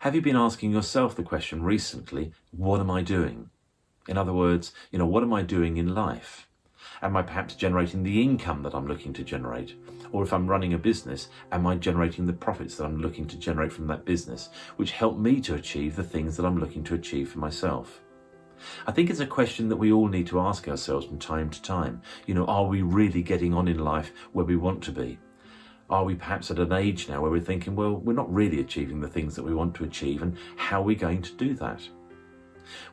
Have you been asking yourself the question recently, what am I doing? In other words, what am I doing in life? Am I perhaps generating the income that I'm looking to generate? Or if I'm running a business, am I generating the profits that I'm looking to generate from that business, which help me to achieve the things that I'm looking to achieve for myself? I think it's a question that we all need to ask ourselves from time to time. Are we really getting on in life where we want to be? Are we perhaps at an age now where we're thinking, well, we're not really achieving the things that we want to achieve, and how are we going to do that?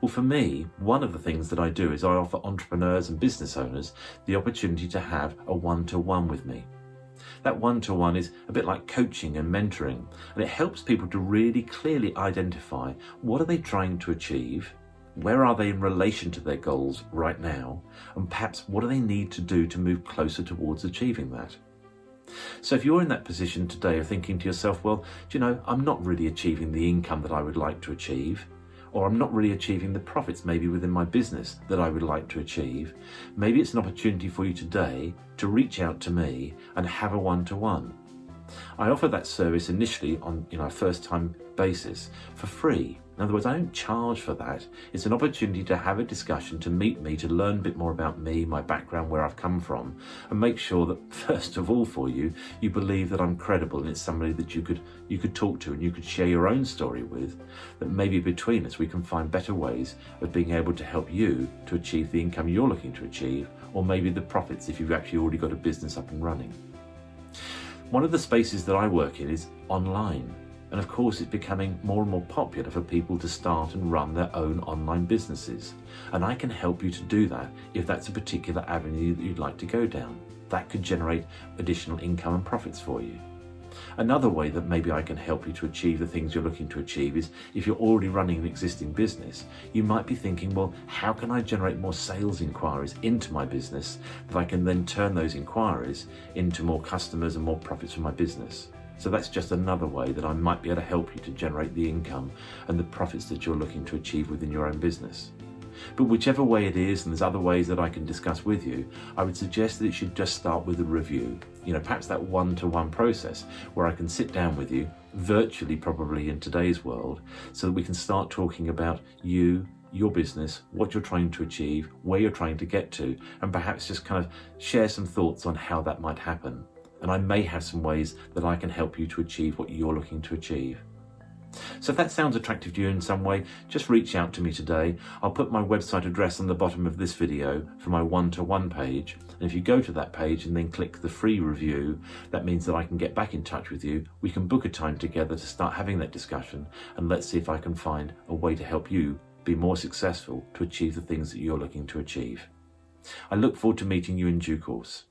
Well, for me, one of the things that I do is I offer entrepreneurs and business owners the opportunity to have a one-to-one with me. That one-to-one is a bit like coaching and mentoring, and it helps people to really clearly identify what are they trying to achieve, where are they in relation to their goals right now, and perhaps what do they need to do to move closer towards achieving that. So if you're in that position today of thinking to yourself, well, I'm not really achieving the income that I would like to achieve, or I'm not really achieving the profits maybe within my business that I would like to achieve, maybe it's an opportunity for you today to reach out to me and have a one-to-one. I offer that service initially on a first-time basis for free. In other words, I don't charge for that. It's an opportunity to have a discussion, to meet me, to learn a bit more about me, my background, where I've come from, and make sure that first of all for you, you believe that I'm credible and it's somebody that you could talk to and you could share your own story with, that maybe between us we can find better ways of being able to help you to achieve the income you're looking to achieve, or maybe the profits if you've actually already got a business up and running. One of the spaces that I work in is online. And of course, it's becoming more and more popular for people to start and run their own online businesses. And I can help you to do that if that's a particular avenue that you'd like to go down. That could generate additional income and profits for you. Another way that maybe I can help you to achieve the things you're looking to achieve is if you're already running an existing business, you might be thinking, well, how can I generate more sales inquiries into my business that I can then turn those inquiries into more customers and more profits for my business? So that's just another way that I might be able to help you to generate the income and the profits that you're looking to achieve within your own business. But whichever way it is, and there's other ways that I can discuss with you, I would suggest that it should just start with a review. Perhaps that one-to-one process where I can sit down with you, virtually probably in today's world, so that we can start talking about you, your business, what you're trying to achieve, where you're trying to get to, and perhaps just kind of share some thoughts on how that might happen. And I may have some ways that I can help you to achieve what you're looking to achieve. So if that sounds attractive to you in some way, just reach out to me today. I'll put my website address on the bottom of this video for my one-to-one page. And if you go to that page and then click the free review, that means that I can get back in touch with you. We can book a time together to start having that discussion, and let's see if I can find a way to help you be more successful to achieve the things that you're looking to achieve. I look forward to meeting you in due course.